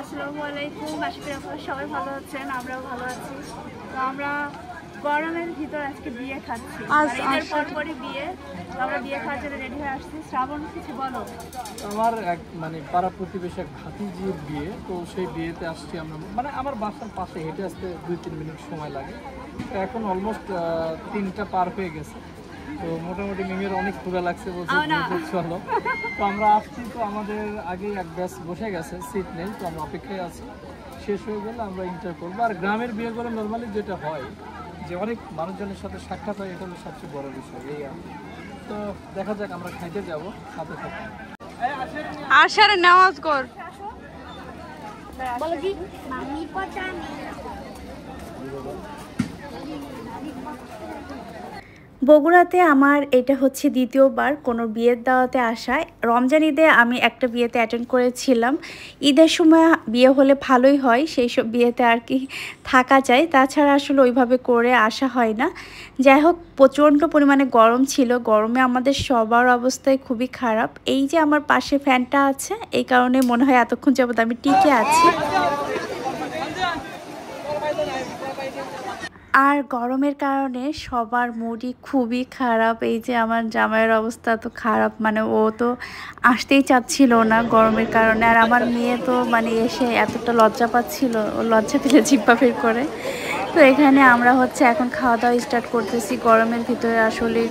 আসসালামু আলাইকুম। আশা করি আপনারা সবাই ভালো আছেন, আমরাও ভালো আছি। তো আমরা গরমের ভিতর আজকে বিয়ে খাচ্ছি, ঈদের পরপরই বিয়ে। আমরা বিয়ে খাওয়ার জন্য রেডি হয়ে আসছি। শ্রাবণ, কিছু বলো। আমার এক পাড়া প্রতিবেশী এক ভাতিজির বিয়ে, তো সেই বিয়েতে আসছি আমরা। আমার বাসার পাশে হেঁটে আসতে 2-3 মিনিট সময় লাগে। তো এখন অলমোস্ট 3টা পার হয়ে গেছে। তো মোটামুটি মিমের অনেক ক্ষুধা লাগছে, বলছে চলো। তো আমরা আসছি, তো আমাদের আগেই এক ব্যাচ বসে গেছে, সিট নেই, তো আমরা অপেক্ষায় আছি। শেষ হয়ে গেলে আমরা এন্টার করবো। আর গ্রামের বিয়ে করে নর্মালি যেটা হয় যে অনেক মানুষজনের সাথে সাক্ষাৎ হয়, এটা হলো সবচেয়ে বড় বিষয়। এই তো দেখা যাক, আমরা খাইতে যাবো, সাথে সাথে আশার নামাজ কর। বগুড়াতে আমার এটা হচ্ছে দ্বিতীয়বার কোনো বিয়ের দাওয়াতে আসা। রমজান ঈদে আমি একটা বিয়েতে অ্যাটেন্ড করেছিলাম। ঈদের সময় বিয়ে হলে ভালোই হয়, সেই সব বিয়েতে আর কি থাকা যায়, তাছাড়া আসলে ওইভাবে করে আসা হয় না। যাই হোক, প্রচণ্ড পরিমাণে গরম ছিল, গরমে আমাদের সবার অবস্থায় খুবই খারাপ। এই যে আমার পাশে ফ্যানটা আছে, এই কারণে মনে হয় এতক্ষণ যাবত আমি টিকে আছি। আর গরমের কারণে সবার মুডই খুবই খারাপ। এই যে আমার জামাইয়ের অবস্থা তো খারাপ, মানে ও তো আসতেই চাচ্ছিল না গরমের কারণে। আর আমার মেয়ে তো এসে এতটা লজ্জা পাচ্ছিল, ও লজ্জা পেলে জিব্বা বের করে। তো এখানে আমরা হচ্ছে এখন খাওয়া দাওয়া স্টার্ট করতেছি। গরমের ভিতরে আসলে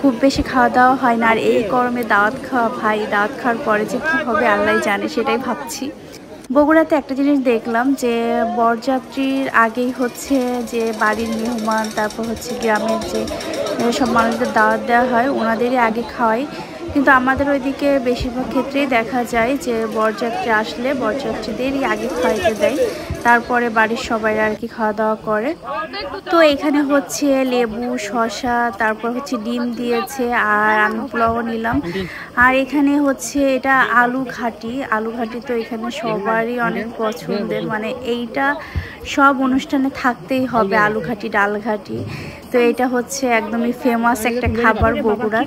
খুব বেশি খাওয়া দাওয়া হয় না, আর এই গরমে দাওয়াত খাওয়া, ভাই দাওয়াত খাওয়ার পরে যে কী হবে আল্লাহ জানে, সেটাই ভাবছি। বগুড়াতে একটা জিনিস দেখলাম যে বরযাত্রীর আগেই হচ্ছে যে বাড়ির মেহমান, তারপর হচ্ছে গ্রামের যে সব মানুষদের দাওয়াত দেওয়া হয় ওনাদেরই আগে খাওয়াই। কিন্তু আমাদের ওইদিকে বেশিরভাগ ক্ষেত্রেই দেখা যায় যে বরযাত্রী আসলে বরযাত্রীদেরই আগে খাওয়াইতে দেয়, তারপরে বাড়ির সবাই আর কি খাওয়া দাওয়া করে। তো এখানে হচ্ছে লেবু, শসা, তারপর হচ্ছে ডিম দিয়েছে, আর আমি পোলাও নিলাম। আর এখানে হচ্ছে এটা আলু ঘাটি। আলু ঘাটি তো এখানে সবারই অনেক পছন্দের, এইটা সব অনুষ্ঠানে থাকতেই হবে, আলু ঘাটি, ডাল ঘাটি। তো এটা হচ্ছে একদমই ফেমাস একটা খাবার বগুড়ার।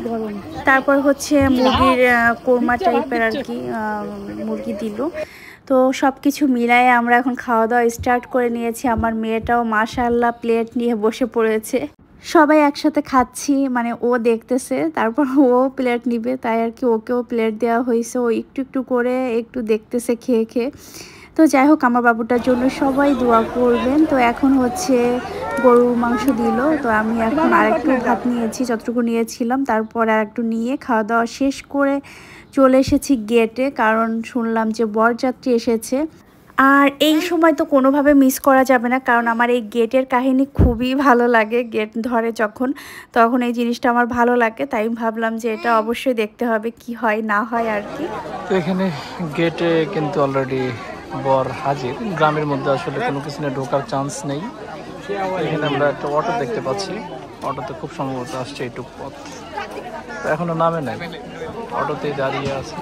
তারপর হচ্ছে মুরগির কোরমা টাইপের আর কি মুরগি দিল। তো সব কিছু মিলায়ে আমরা এখন খাওয়া দাওয়া স্টার্ট করে নিয়েছি। আমার মেয়েটাও মাশাআল্লাহ প্লেট নিয়ে বসে পড়েছে। সবাই একসাথে খাচ্ছি, ও দেখতেছে, তারপর ও প্লেট নিবে, তাই আর কি ওকেও প্লেট দেওয়া হয়েছে। ও একটু একটু করে একটু দেখতেছে খেয়ে খেয়ে। তো যাই হোক, আমার বাবুটার জন্য সবাই দোয়া করবেন। তো এখন হচ্ছে গরুর মাংস দিল, তো আমি এখন আরেকটু ভাত নিয়েছি, যতটুকু নিয়েছিলাম, তারপর আরেকটু নিয়ে খাওয়া দাওয়া শেষ করে চলে এসেছি গেটে, কারণ শুনলাম যে বরযাত্রী এসেছে। আর এই সময় তো কোনোভাবে মিস করা যাবে না, কারণ আমার এই গেটের কাহিনী খুবই ভালো লাগে। গেট ধরে তখন এই জিনিসটা আমার ভালো লাগে, তাই ভাবলাম যে এটা অবশ্যই দেখতে হবে কি হয় না হয় আর কি। তো এখানে গেটে কিন্তু অলরেডি বর হাজির। গ্রামের মধ্যে আসলে কোনো কিছু নিয়ে ঢোকার চান্স নেই। এখানে আমরা একটা অটো দেখতে পাচ্ছি, অটোতে খুব সম্ভবত আসছে এইটুক পথ, তো এখনো নামে নাই, অটোতেই দাঁড়িয়ে আছে।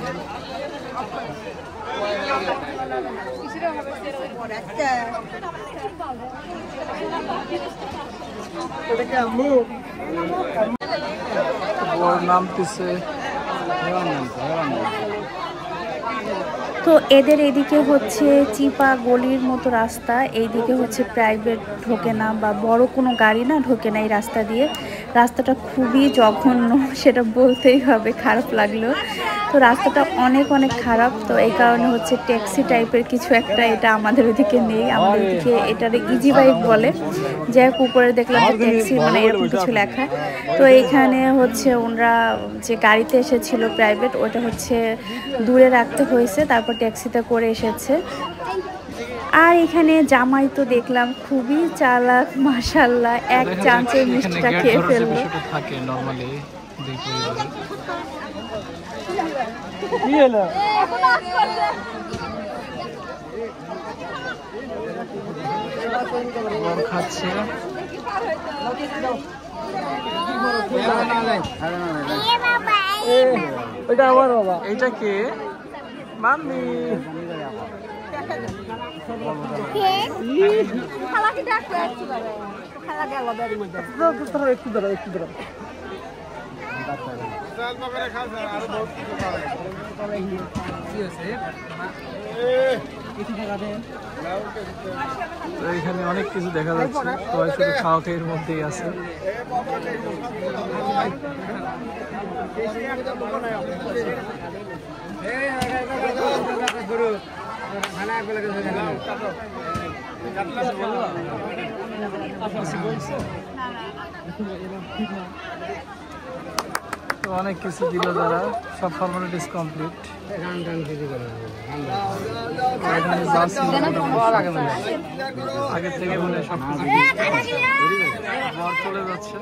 বর নামতেছে। তো এদের এদিকে হচ্ছে চিপা গলির মতো রাস্তা, এইদিকে হচ্ছে প্রাইভেট ঢোকে না বা বড় কোনো গাড়ি না ঢোকে না এই রাস্তা দিয়ে। রাস্তাটা খুবই জঘন্য, সেটা বলতেই হবে, খারাপ লাগলো। তো রাস্তাটা অনেক অনেক খারাপ, তো এই কারণে হচ্ছে ট্যাক্সি টাইপের কিছু একটা, এটা আমাদের ওদিকে নেই। আমাদের ওদিকে এটার ইজি বাইক বলে, যাই হোক উপরে দেখলাম যে ট্যাক্সি এরকম কিছু লেখা। তো এইখানে হচ্ছে ওনারা যে গাড়িতে এসেছিল প্রাইভেট, ওটা হচ্ছে দূরে রাখতে হয়েছে, তারপর ট্যাক্সিতে করে এসেছে। আর এখানে জামাই তো দেখলাম খুবই চালাক, মাশাআল্লাহ, এক চান্সে মিষ্টিটা খেয়ে ফেললো। থাকে নরমালি দুই পরিবারে খাচ্ছে। এটা কে মাম্মি? তো এখানে অনেক কিছু দেখা যাচ্ছে, সবাই শুধু খাওয়া খেয়ের মধ্যেই আছে। তো অনেক কিছু দিল তারা, সব ফর্মালিটিস কমপ্লিট। আগে থেকে মনে হয় সব ঘর চলে যাচ্ছে।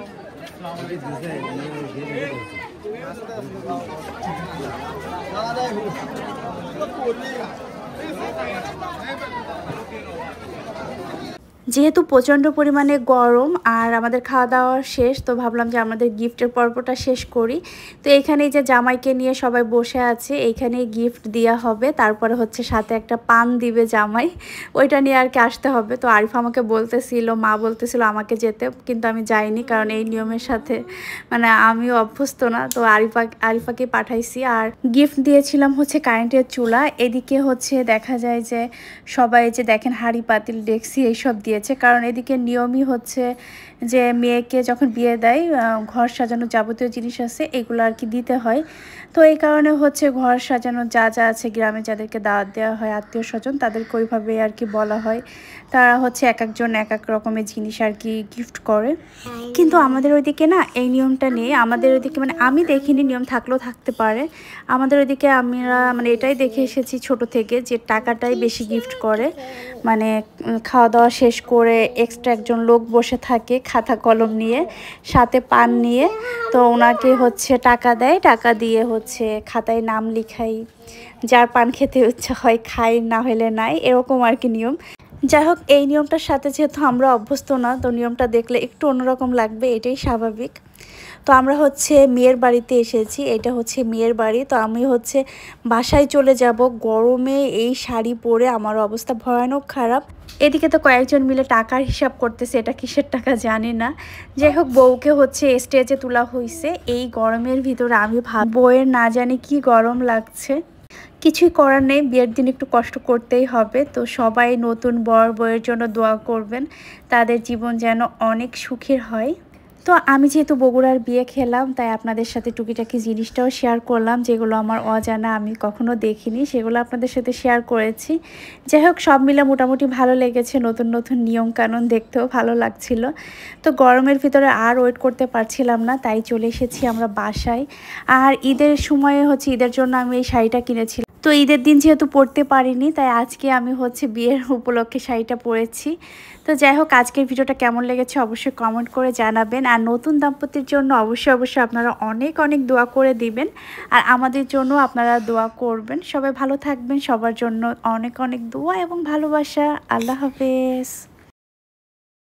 যেহেতু প্রচণ্ড পরিমাণে গরম আর আমাদের খাওয়া দাওয়া শেষ, তো ভাবলাম যে আমাদের গিফটের পর্বটা শেষ করি। তো এইখানে যে জামাইকে নিয়ে সবাই বসে আছে, এইখানেই গিফট দেওয়া হবে, তারপরে হচ্ছে সাথে একটা পান দিবে জামাই, ওইটা নিয়ে আর কি আসতে হবে। তো আরিফ আমাকে বলতেছিল, মা বলতেছিল আমাকে যেতে, কিন্তু আমি যাইনি, কারণ এই নিয়মের সাথে মানে আমিও অভ্যস্ত না। তো আরিফাকে পাঠাইছি। আর গিফট দিয়েছিলাম হচ্ছে কারেন্টের চুলা। এদিকে হচ্ছে দেখা যায় যে সবাই যে দেখেন হাঁড়ি পাতিল ডেকসি এইসব দিয়ে, কারণ এদিকে নিয়মই হচ্ছে যে মেয়েকে যখন বিয়ে দেয় ঘর সাজানো যাবতীয় জিনিস আছে এগুলো আর কি দিতে হয়। তো এই কারণে হচ্ছে ঘর সাজানো যা যা আছে, গ্রামে যাদেরকে দাওয়াত দেওয়া হয় আত্মীয় স্বজন, তাদেরকে ওইভাবে আর কি বলা হয়। তারা হচ্ছে এক একজন এক এক রকমের জিনিস আর কি গিফট করে। কিন্তু আমাদের ওইদিকে না এই নিয়মটা নেই। আমাদের ওইদিকে মানে আমি দেখিনি, নিয়ম থাকলেও থাকতে পারে। আমাদের ওইদিকে আমরা মানে এটাই দেখে এসেছি ছোট থেকে, যে টাকাটাই বেশি গিফট করে। মানে খাওয়া দাওয়া শেষ করে এক্সট্রা একজন লোক বসে থাকে খাতা কলম নিয়ে, সাথে পান নিয়ে। তো ওনাকে হচ্ছে টাকা দেয়, টাকা দিয়ে হচ্ছে খাতায় নাম লিখাই, যার পান খেতে ইচ্ছা হয় খাই, না হলে নাই, এরকম আর কি নিয়ম। যাই হোক, এই নিয়মটার সাথে যেহেতু আমরা অভ্যস্ত না, তো নিয়মটা দেখলে একটু অন্যরকম লাগবে, এটাই স্বাভাবিক। তো আমরা হচ্ছে মেয়ের বাড়িতে এসেছি, এটা হচ্ছে মেয়ের বাড়ি। তো আমি হচ্ছে বাসায় চলে যাব, গরমে এই শাড়ি পরে আমার অবস্থা ভয়ানক খারাপ। এদিকে তো কয়েকজন মিলে টাকার হিসাব করতেছে, এটা কিসের টাকা জানি না। যাই হোক, বউকে হচ্ছে স্টেজে তোলা হয়েছে এই গরমের ভিতরে। আমি বউয়ের না জানি কি গরম লাগছে, কিছুই করার নেই, বিয়ের দিন একটু কষ্ট করতেই হবে। তো সবাই নতুন বর বউয়ের জন্য দোয়া করবেন, তাদের জীবন যেন অনেক সুখের হয়। তো আমি যেহেতু বগুড়ার বিয়ে খেলাম, তাই আপনাদের সাথে টুকিটাকি জিনিসটাও শেয়ার করলাম, যেগুলো আমার অজানা, আমি কখনো দেখিনি, সেগুলো আপনাদের সাথে শেয়ার করেছি। যাই হোক, সব মিলে মোটামুটি ভালো লেগেছে, নতুন নতুন নিয়মকানুন দেখতেও ভালো লাগছিল। তো গরমের ভিতরে আর ওয়েট করতে পারছিলাম না, তাই চলে এসেছি আমরা বাসায়। আর ঈদের সময়ে হচ্ছে, ঈদের জন্য আমি এই শাড়িটা কিনেছিলাম। তো ঈদের দিন যেহেতু পরতে পারিনি, তাই আজকে আমি হচ্ছে বিয়ের উপলক্ষে শাড়িটা পরেছি। তো যাই হোক, আজকের ভিডিওটা কেমন লেগেছে অবশ্যই কমেন্ট করে জানাবেন। আর নতুন দাম্পত্যের জন্য অবশ্যই আপনারা অনেক অনেক দোয়া করে দিবেন, আর আমাদের জন্য আপনারা দোয়া করবেন। সবাই ভালো থাকবেন, সবার জন্য অনেক অনেক দোয়া এবং ভালোবাসা। আল্লাহ হাফেজ।